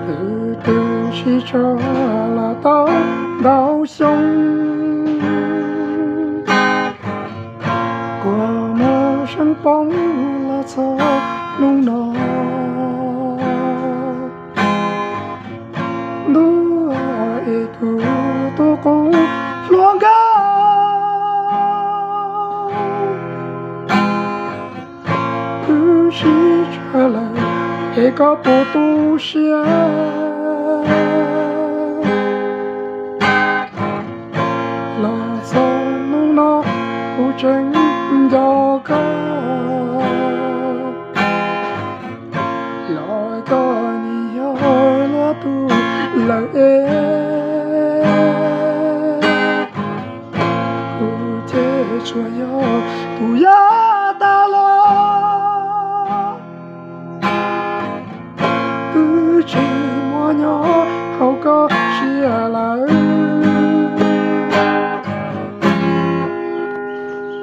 từ từ chỉ cho là tao đau sống qua mơ sân bóng là sao nung nọ đua e tu tu cô loang ga cứ chỉ trả lời e có bộ tu xia là sao nung nọ cô chẳng do ca lời có nhiều là tu lời cô thế cho yo tu ya ta lo cứ chỉ mua nhỏ hậu có chia